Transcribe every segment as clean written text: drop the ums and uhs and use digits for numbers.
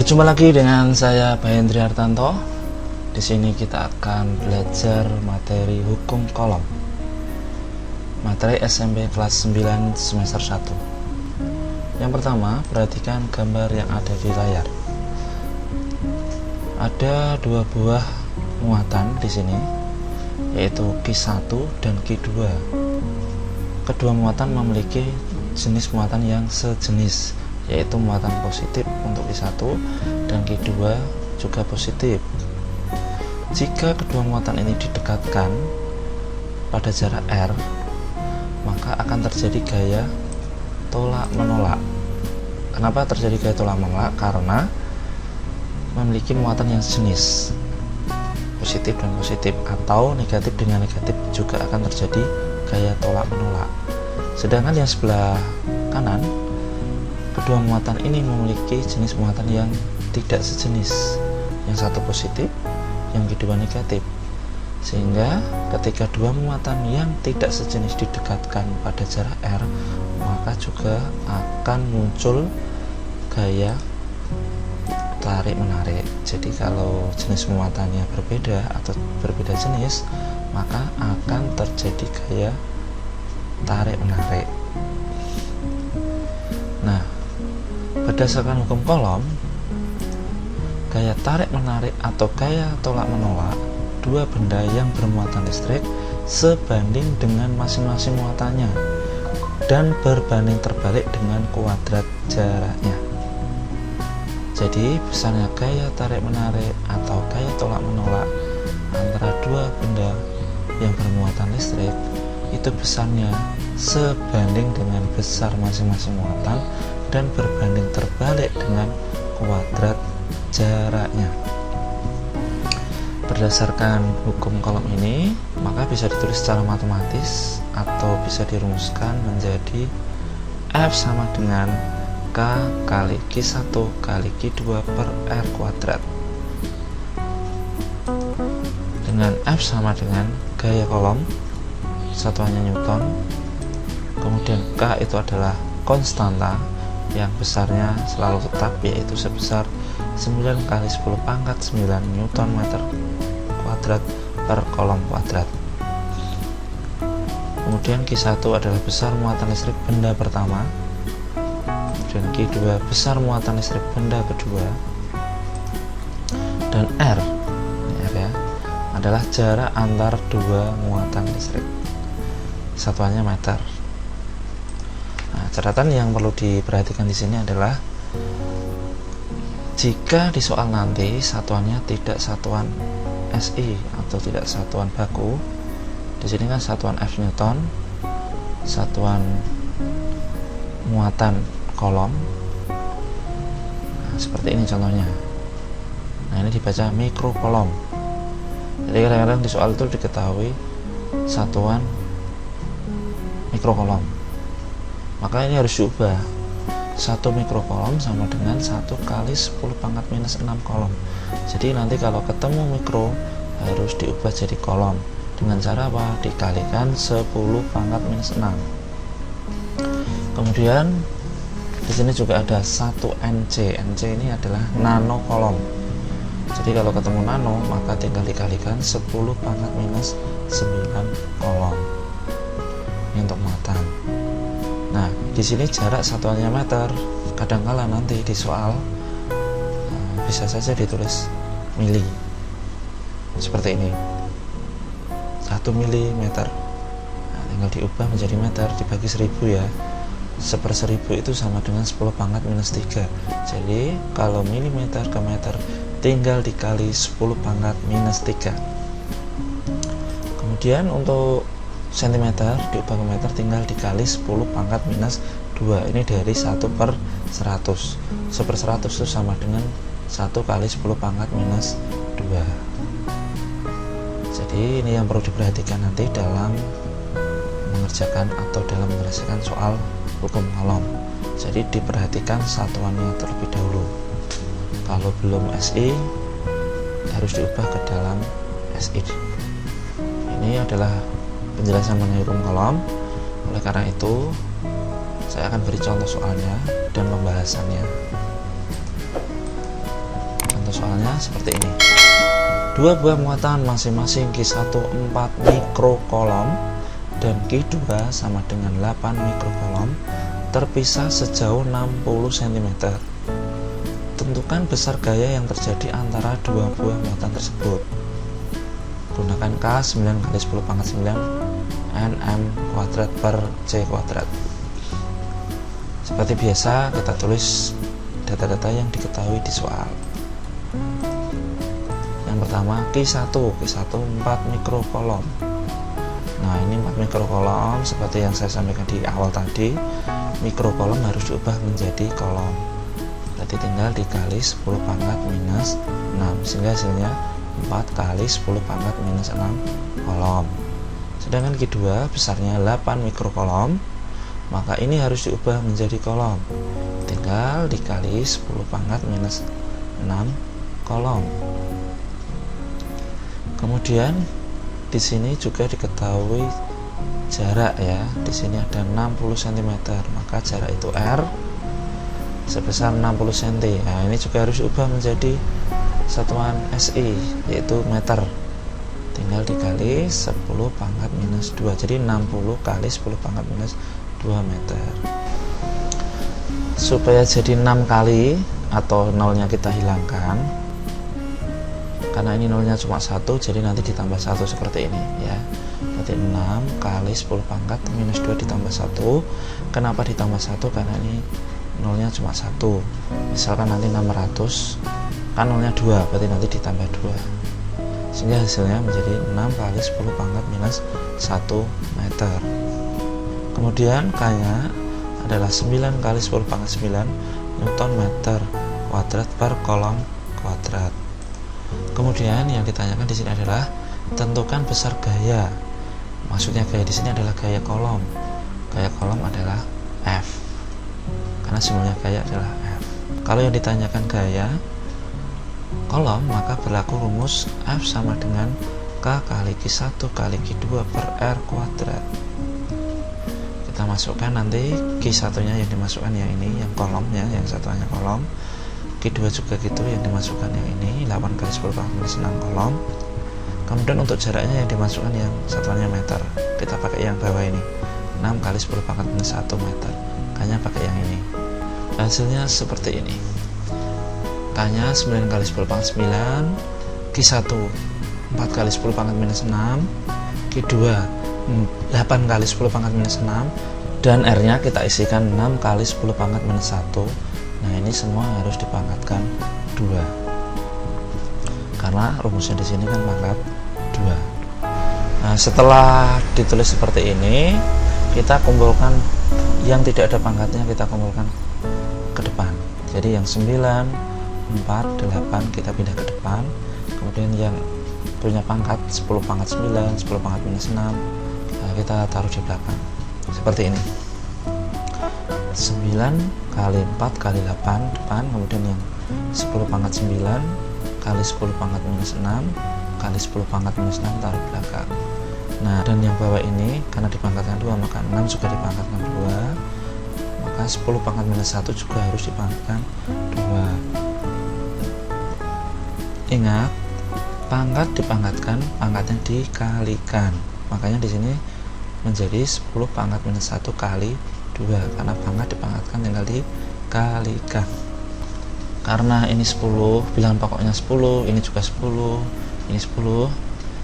Berjumpa lagi dengan saya Pak Hendri Hartanto. Di sini kita akan belajar materi hukum kolom. Materi SMP kelas 9 semester 1. Yang pertama, perhatikan gambar yang ada di layar. Ada dua buah muatan di sini, yaitu Q1 dan Q2. Kedua muatan memiliki jenis muatan yang sejenis, yaitu muatan positif untuk Q1 dan Q2 juga positif. Jika kedua muatan ini didekatkan pada jarak R, maka akan terjadi gaya tolak menolak. Kenapa terjadi gaya tolak menolak? Karena memiliki muatan yang sejenis, positif dan positif, atau negatif dengan negatif juga akan terjadi gaya tolak menolak. Sedangkan yang sebelah kanan, kedua muatan ini memiliki jenis muatan yang tidak sejenis, yang satu positif, yang kedua negatif, sehingga ketika dua muatan yang tidak sejenis didekatkan pada jarak R, maka juga akan muncul gaya tarik menarik. Jadi kalau jenis muatannya berbeda atau berbeda jenis, maka akan terjadi gaya tarik menarik. Nah, berdasarkan hukum kolom, gaya tarik menarik atau gaya tolak menolak dua benda yang bermuatan listrik sebanding dengan masing-masing muatannya dan berbanding terbalik dengan kuadrat jaraknya. Jadi besarnya gaya tarik menarik atau gaya tolak menolak antara dua benda yang bermuatan listrik itu besarnya sebanding dengan besar masing-masing muatan dan berbanding terbalik dengan kuadrat jaraknya. Berdasarkan hukum kolom ini, maka bisa ditulis secara matematis atau bisa dirumuskan menjadi F sama dengan K kali Q1 kali Q2 per R kuadrat, dengan F sama dengan gaya kolom, satuannya Newton, kemudian K itu adalah konstanta yang besarnya selalu tetap, yaitu sebesar 9 kali 10 pangkat 9 Newton meter kuadrat per kolom kuadrat. Kemudian Q1 adalah besar muatan listrik benda pertama, dan Q2 besar muatan listrik benda kedua, dan R ya, adalah jarak antar dua muatan listrik, satuannya meter. Nah, catatan yang perlu diperhatikan di sini adalah jika di soal nanti satuannya tidak satuan SI atau tidak satuan baku, di sini kan satuan F Newton, satuan muatan kolom. Nah, seperti ini contohnya. Nah, ini dibaca mikrokolom. Jadi kadang-kadang di soal itu diketahui satuan mikrokolom, maka ini harus diubah. 1 mikrokolom sama dengan 1 kali 10 pangkat minus 6 kolom. Jadi nanti kalau ketemu mikro harus diubah jadi kolom. Dengan cara apa? Dikalikan 10 pangkat minus 6. Kemudian di sini juga ada 1 NC. NC ini adalah nano kolom. Jadi kalau ketemu nano, maka tinggal dikalikan 10 pangkat minus 9 kolom. Ini untuk muatan. Nah, di sini jarak satuannya meter. Kadangkala nanti di soal bisa saja ditulis mili. Seperti ini. 1 milimeter. Nah, tinggal diubah menjadi meter dibagi 1000 ya. 1/1000 itu sama dengan 10 pangkat minus 3. Jadi, kalau milimeter ke meter tinggal dikali 10 pangkat minus 3. Kemudian untuk cm diubah ke meter tinggal dikali 10 pangkat minus 2. Ini dari 1/100. 1/100 itu sama dengan 1 kali 10 pangkat minus 2. Jadi ini yang perlu diperhatikan nanti dalam mengerjakan atau dalam menyelesaikan soal hukum kolom. Jadi diperhatikan satuannya terlebih dahulu. Kalau belum SI harus diubah ke dalam SI. Ini adalah penjelasan mengenai hukum kolom. Oleh karena itu, saya akan beri contoh soalnya dan pembahasannya. Contoh soalnya seperti ini. Dua buah muatan masing-masing Q1 4 mikrokolom dan Q2 sama dengan 8 mikrokolom terpisah sejauh 60 cm. Tentukan besar gaya yang terjadi antara dua buah muatan tersebut. Gunakan K 9 kali 10 pangkat 9 nm kuadrat per c kuadrat. Seperti biasa, kita tulis data-data yang diketahui di soal. Yang pertama, Q1 4 mikrokolom. Nah, ini 4 mikrokolom seperti yang saya sampaikan di awal tadi. Mikrokolom harus diubah menjadi kolom. Berarti tinggal dikali 10 pangkat minus 6, sehingga hasilnya 4 kali 10 pangkat minus 6 kolom. Sedangkan Q2 besarnya 8 mikrokolom, maka ini harus diubah menjadi kolom. Tinggal dikali 10 pangkat minus 6 kolom. Kemudian di sini juga diketahui jarak ya. Di sini ada 60 cm, maka jarak itu R sebesar 60 cm. Nah, ini juga harus diubah menjadi satuan SI, yaitu meter. Tinggal dikali 10 pangkat minus 2. Jadi 60 kali 10 pangkat minus 2 meter. Supaya jadi 6 kali atau nolnya kita hilangkan, karena ini nolnya cuma 1, jadi nanti ditambah 1 seperti ini ya. Berarti 6 kali 10 pangkat minus 2 ditambah 1. Kenapa ditambah 1? Karena ini nolnya cuma 1. Misalkan nanti 600, kan nolnya 2, berarti nanti ditambah 2, sehingga hasilnya menjadi 6 kali 10 pangkat minus 1 meter. Kemudian K-nya adalah 9 kali 10 pangkat 9 Newton meter kuadrat per kolom kuadrat. Kemudian yang ditanyakan di sini adalah tentukan besar gaya. Maksudnya gaya di sini adalah gaya kolom. Gaya kolom adalah F, karena simbolnya gaya adalah F. Kalau yang ditanyakan gaya kolom, maka berlaku rumus F sama dengan K kali Q1 kali Q2 per R kuadrat. Kita masukkan nanti Q1 nya yang dimasukkan yang ini, yang kolomnya, yang satuannya kolom. Q2 juga gitu, yang dimasukkan yang ini 8 kali 10 pangkat minus 6 kolom. Kemudian untuk jaraknya yang dimasukkan yang satuannya meter, kita pakai yang bawah ini 6 kali 10 pangkat minus 1 meter. K-nya pakai yang ini. Hasilnya seperti ini. K-nya 9 kali 10 pangkat 9, Q1 4 kali 10 pangkat minus 6, Q2 8 kali 10 pangkat minus 6, dan R-nya kita isikan 6 kali 10 pangkat minus 1. Nah, ini semua harus dipangkatkan 2, karena rumusnya di sini kan pangkat 2. Nah, setelah ditulis seperti ini, kita kumpulkan yang tidak ada pangkatnya, kita kumpulkan ke depan. Jadi yang 9, 4, 8 kita pindah ke depan. Kemudian yang punya pangkat 10 pangkat 9, 10 pangkat minus 6, kita taruh di belakang seperti ini. 9 kali 4 kali 8 depan, kemudian yang 10 pangkat 9 kali 10 pangkat minus 6 kali 10 pangkat minus 6 taruh belakang. Nah, dan yang bawah ini karena dipangkatkan 2, maka 6 juga dipangkatkan 2, maka 10 pangkat minus 1 juga harus dipangkatkan 2. Ingat, pangkat dipangkatkan, pangkatnya dikalikan. Makanya di sini menjadi 10 pangkat minus 1 kali 2, karena pangkat dipangkatkan tinggal dikalikan. Karena ini 10, bilangan pokoknya 10, ini juga 10, ini 10.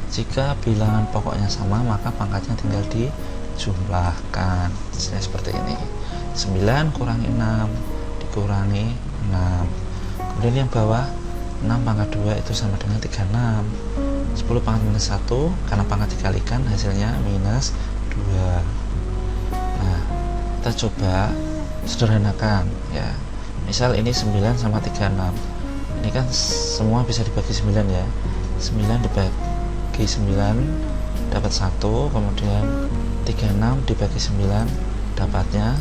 Jika bilangan pokoknya sama, maka pangkatnya tinggal dijumlahkan. Seperti ini. 9 kurangi 6 dikurangi 6. Kemudian yang bawah 6 pangkat 2 itu sama dengan 36. 10 pangkat minus 1, karena pangkat dikalikan hasilnya minus 2. Nah, kita coba sederhanakan ya. Misal ini 9 sama 36. Ini kan semua bisa dibagi 9 ya. 9 dibagi 9 dapat 1, kemudian 36 dibagi 9 dapatnya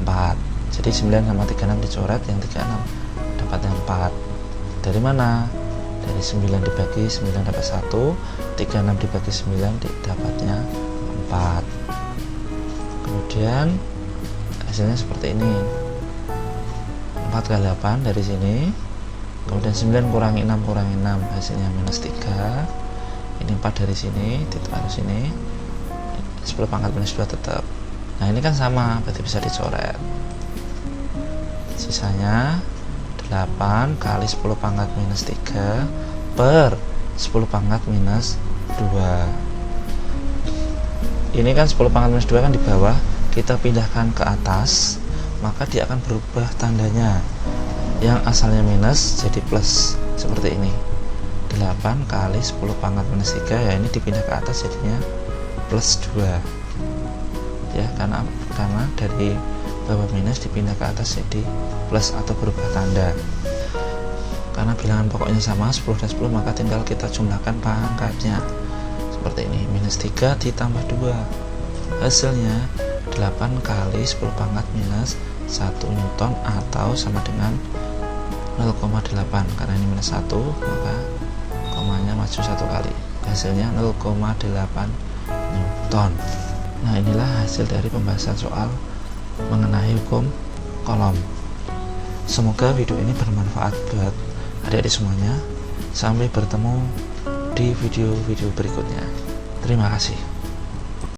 4. Jadi 9 sama 36 dicoret, yang 36 dapatnya 4. Dari mana? Dari 9 dibagi 9 dapat 1, 36 dibagi 9 dapatnya 4. Kemudian hasilnya seperti ini. 4 kali 8 dari sini Kemudian 9 kurangi 6 hasilnya minus 3. Ini 4 dari sini, titik arus sini, 10 pangkat minus 2 tetap. Nah ini kan sama, berarti bisa dicoret. Sisanya 8 kali 10 pangkat minus 3 per 10 pangkat minus 2. Ini kan 10 pangkat minus 2 kan di bawah, kita pindahkan ke atas, maka dia akan berubah tandanya. Yang asalnya minus jadi plus, seperti ini. 8 kali 10 pangkat minus 3, ya ini dipindah ke atas jadinya plus 2. Ya, karena dari bawah minus dipindah ke atas jadi plus atau berubah tanda. Karena bilangan pokoknya sama 10 dan 10, maka tinggal kita jumlahkan pangkatnya. Seperti ini, minus 3 ditambah 2. Hasilnya 8 kali 10 pangkat minus 1 Newton atau sama dengan 0,8. Karena ini minus 1, maka komanya maju 1 kali. Hasilnya 0,8 Newton. Nah, inilah hasil dari pembahasan soal mengenai hukum kolom. Semoga video ini bermanfaat buat adik-adik semuanya. Sampai bertemu di video-video berikutnya. Terima kasih.